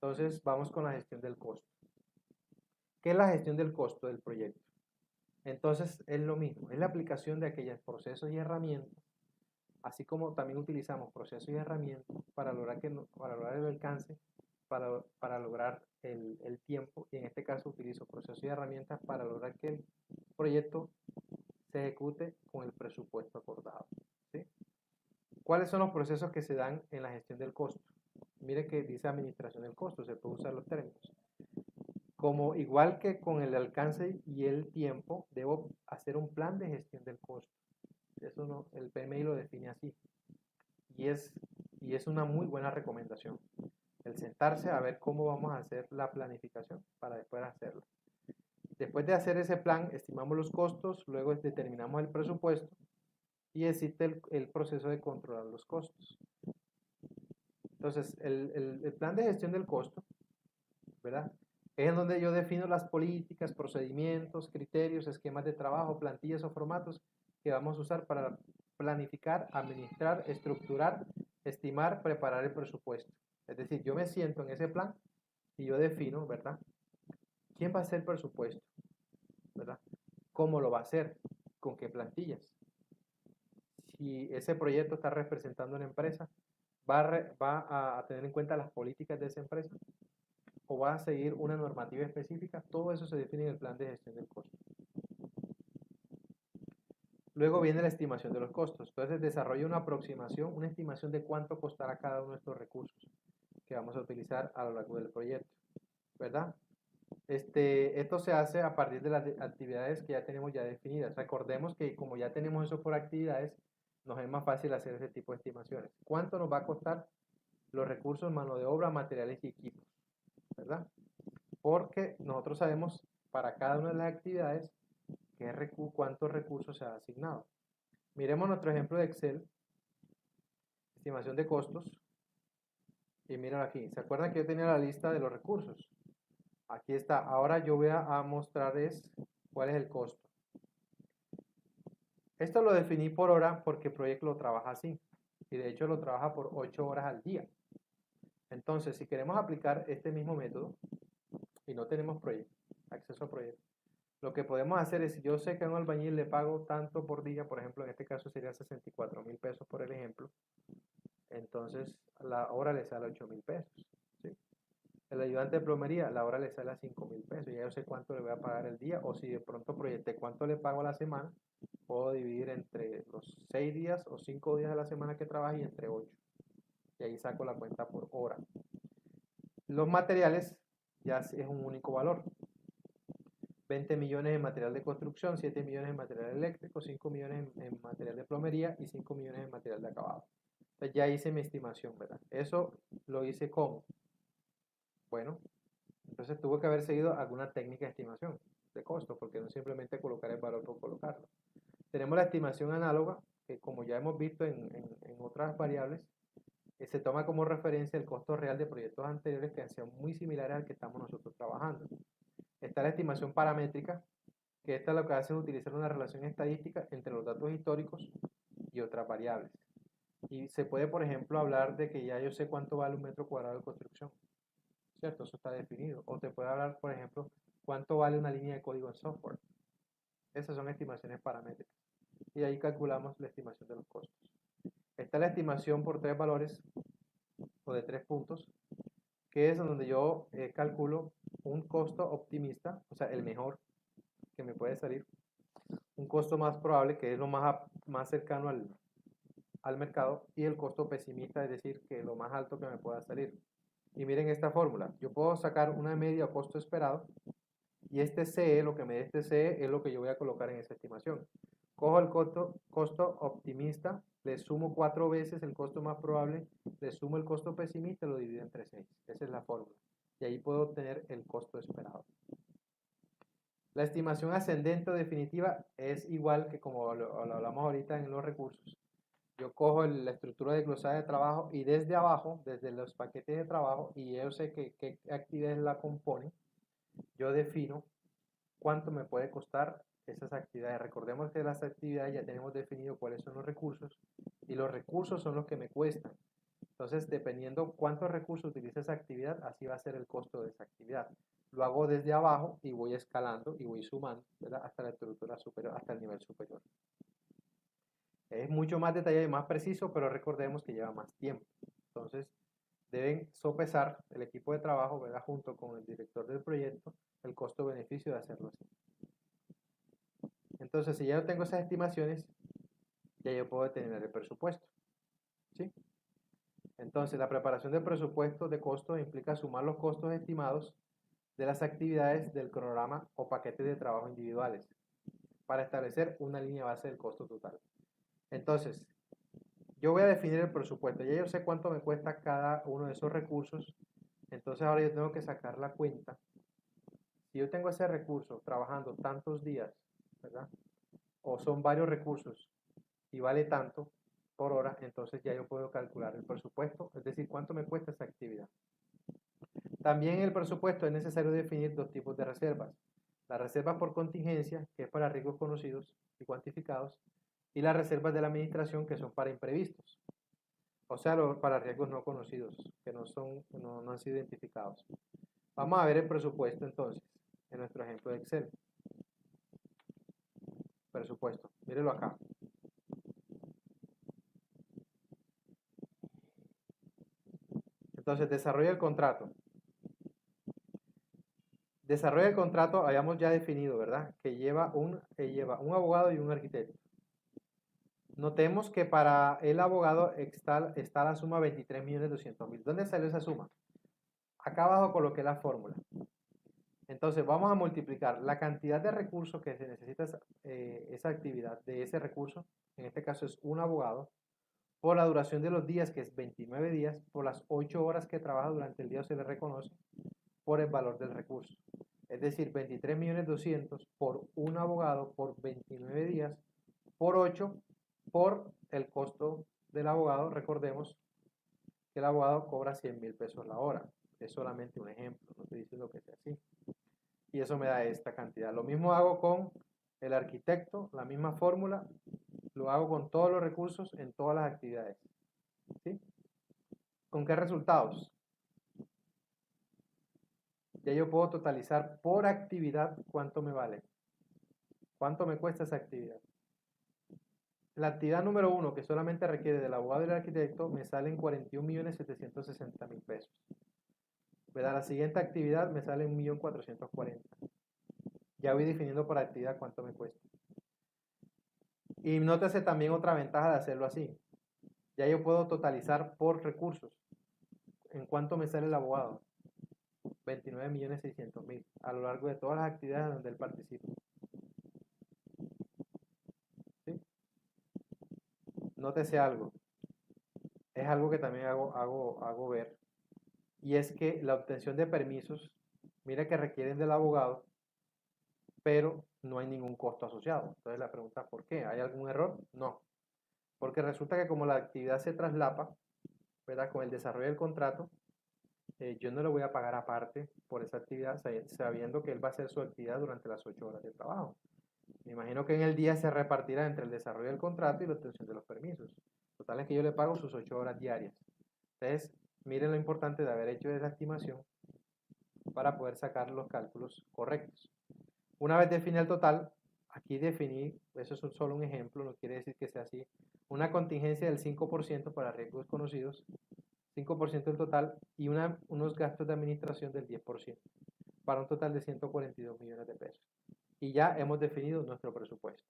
Entonces vamos con la gestión del costo. ¿Qué es la gestión del costo del proyecto? Entonces es lo mismo, es la aplicación de aquellos procesos y herramientas, así como también utilizamos procesos y herramientas para lograr el alcance, para lograr el tiempo, y en este caso utilizo procesos y herramientas para lograr que el proyecto se ejecute con el presupuesto acordado. ¿Sí? ¿Cuáles son los procesos que se dan en la gestión del costo? Mire que dice administración del costo, se puede usar los términos. Como igual que con el alcance y el tiempo, debo hacer un plan de gestión del costo. Eso no, el PMI lo define así. Y es, y es una muy buena recomendación. El sentarse a ver cómo vamos a hacer la planificación para después hacerla. Después de hacer ese plan, estimamos los costos, luego determinamos el presupuesto y existe el proceso de controlar los costos. Entonces, el plan de gestión del costo, ¿verdad? Es en donde yo defino las políticas, procedimientos, criterios, esquemas de trabajo, plantillas o formatos que vamos a usar para planificar, administrar, estructurar, estimar, preparar el presupuesto. Es decir, yo me siento en ese plan y yo defino, ¿verdad? ¿Quién va a hacer el presupuesto? ¿Verdad? ¿Cómo lo va a hacer? ¿Con qué plantillas? Si ese proyecto está representando una empresa, va a tener en cuenta las políticas de esa empresa o va a seguir una normativa específica. Todo eso se define en el plan de gestión del costo. Luego viene la estimación de los costos. Entonces desarrolla una aproximación, una estimación de cuánto costará cada uno de estos recursos que vamos a utilizar a lo largo del proyecto, ¿verdad? Esto se hace a partir de las actividades que ya tenemos ya definidas. Recordemos que como ya tenemos eso por actividades, nos es más fácil hacer ese tipo de estimaciones. ¿Cuánto nos va a costar los recursos, mano de obra, materiales y equipos? ¿Verdad? Porque nosotros sabemos para cada una de las actividades cuántos recursos se ha asignado. Miremos nuestro ejemplo de Excel, estimación de costos, y miren aquí, ¿se acuerdan que yo tenía la lista de los recursos? Aquí está, ahora yo voy a mostrar cuál es el costo. Esto lo definí por hora porque el proyecto lo trabaja así, y de hecho lo trabaja por 8 horas al día. Entonces, si queremos aplicar este mismo método, y no tenemos proyecto, acceso a proyecto, lo que podemos hacer es, si yo sé que a un albañil le pago tanto por día, por ejemplo, en este caso sería 64.000 pesos por el ejemplo, entonces la hora le sale a 8.000 pesos. ¿Sí? El ayudante de plomería, la hora le sale a 5.000 pesos. Ya yo sé cuánto le voy a pagar el día, o si de pronto proyecté cuánto le pago a la semana, puedo dividir entre los 6 días o 5 días de la semana que trabaje y entre 8. Y ahí saco la cuenta por hora. Los materiales ya es un único valor. 20 millones en material de construcción, 7 millones en material eléctrico, 5 millones en material de plomería y 5 millones en material de acabado. Entonces ya hice mi estimación, ¿verdad? Eso lo hice ¿cómo? Bueno, entonces tuvo que haber seguido alguna técnica de estimación de costo, porque no simplemente colocar el valor por colocarlo. Tenemos la estimación análoga, que como ya hemos visto en otras variables, se toma como referencia el costo real de proyectos anteriores que han sido muy similares al que estamos nosotros trabajando. Está la estimación paramétrica, que esta lo que hace es utilizar una relación estadística entre los datos históricos y otras variables. Y se puede, por ejemplo, hablar de que ya yo sé cuánto vale un metro cuadrado de construcción, ¿cierto? Eso está definido. O te puede hablar, por ejemplo, cuánto vale una línea de código en software. Esas son estimaciones paramétricas. Y ahí calculamos la estimación de los costos. Está la estimación por 3 valores o de 3 puntos, que es donde yo calculo un costo optimista, o sea, el mejor que me puede salir, un costo más probable, que es lo más cercano al mercado, y el costo pesimista, es decir, que lo más alto que me pueda salir. Y miren esta fórmula, yo puedo sacar una media o costo esperado, y este CE, lo que me dé este CE, es lo que yo voy a colocar en esa estimación. Cojo el costo optimista, le sumo 4 veces el costo más probable, le sumo el costo pesimista y lo divido entre 6. Esa es la fórmula. Y ahí puedo obtener el costo esperado. La estimación ascendente o definitiva es igual que como lo hablamos ahorita en los recursos. Yo cojo la estructura de glosario de trabajo y desde abajo, desde los paquetes de trabajo, y yo sé qué actividades la componen, yo defino cuánto me puede costar esas actividades. Recordemos que las actividades ya tenemos definido cuáles son los recursos y los recursos son los que me cuestan. Entonces, dependiendo cuántos recursos utiliza esa actividad, así va a ser el costo de esa actividad. Lo hago desde abajo y voy escalando y voy sumando, ¿verdad? Hasta la estructura superior, hasta el nivel superior. Es mucho más detallado y más preciso, pero recordemos que lleva más tiempo. Entonces, deben sopesar el equipo de trabajo, ¿verdad? Junto con el director del proyecto, el costo-beneficio de hacerlo así. Entonces, si ya yo tengo esas estimaciones, ya yo puedo determinar el presupuesto. ¿Sí? Entonces, la preparación del presupuesto de costos implica sumar los costos estimados de las actividades del cronograma o paquetes de trabajo individuales para establecer una línea base del costo total. Entonces, yo voy a definir el presupuesto. Ya yo sé cuánto me cuesta cada uno de esos recursos. Entonces, ahora yo tengo que sacar la cuenta. Si yo tengo ese recurso trabajando tantos días, ¿verdad? O son varios recursos y vale tanto por hora, entonces ya yo puedo calcular el presupuesto, es decir, cuánto me cuesta esa actividad. También en el presupuesto es necesario definir dos tipos de reservas. La reserva por contingencia, que es para riesgos conocidos y cuantificados, y las reservas de la administración, que son para imprevistos. O sea, para riesgos no conocidos, que no han sido identificados. Vamos a ver el presupuesto entonces, en nuestro ejemplo de Excel. Presupuesto, mírelo acá. Entonces, desarrolla el contrato. Desarrollo del contrato habíamos ya definido, ¿verdad? Que lleva un abogado y un arquitecto. Notemos que para el abogado está la suma 23.200.000. ¿Dónde salió esa suma? Acá abajo coloqué la fórmula. Entonces vamos a multiplicar la cantidad de recursos que se necesita esa actividad de ese recurso, en este caso es un abogado, por la duración de los días, que es 29 días, por las 8 horas que trabaja durante el día se le reconoce, por el valor del recurso. Es decir, 23.200.000 por un abogado por 29 días, por 8, por el costo del abogado. Recordemos que el abogado cobra 100.000 pesos la hora. Es solamente un ejemplo, no estoy diciendo que sea así. Y eso me da esta cantidad. Lo mismo hago con el arquitecto, la misma fórmula, lo hago con todos los recursos en todas las actividades. ¿Sí? ¿Con qué resultados? Ya yo puedo totalizar por actividad cuánto me vale. ¿Cuánto me cuesta esa actividad? La actividad número 1, que solamente requiere del abogado y del arquitecto, me salen 41.760.000 pesos. ¿Verdad? La siguiente actividad me sale 1.440.000. Ya voy definiendo por actividad cuánto me cuesta. Y nótese también otra ventaja de hacerlo así. Ya yo puedo totalizar por recursos. ¿En cuánto me sale el abogado? 29.600.000 a lo largo de todas las actividades donde él participa. ¿Sí? Nótese algo. Es algo que también hago ver. Y es que la obtención de permisos, mira que requieren del abogado, pero no hay ningún costo asociado. Entonces la pregunta es ¿por qué? ¿Hay algún error? No. Porque resulta que como la actividad se traslapa, ¿verdad? Con el desarrollo del contrato, yo no le voy a pagar aparte por esa actividad, sabiendo que él va a hacer su actividad durante las 8 horas de trabajo. Me imagino que en el día se repartirá entre el desarrollo del contrato y la obtención de los permisos. Total es que yo le pago sus 8 horas diarias. Entonces, miren lo importante de haber hecho esa estimación para poder sacar los cálculos correctos. Una vez definí el total, aquí definí, eso es solo un ejemplo, no quiere decir que sea así, una contingencia del 5% para riesgos conocidos, 5% del total, y unos gastos de administración del 10%, para un total de 142 millones de pesos. Y ya hemos definido nuestro presupuesto.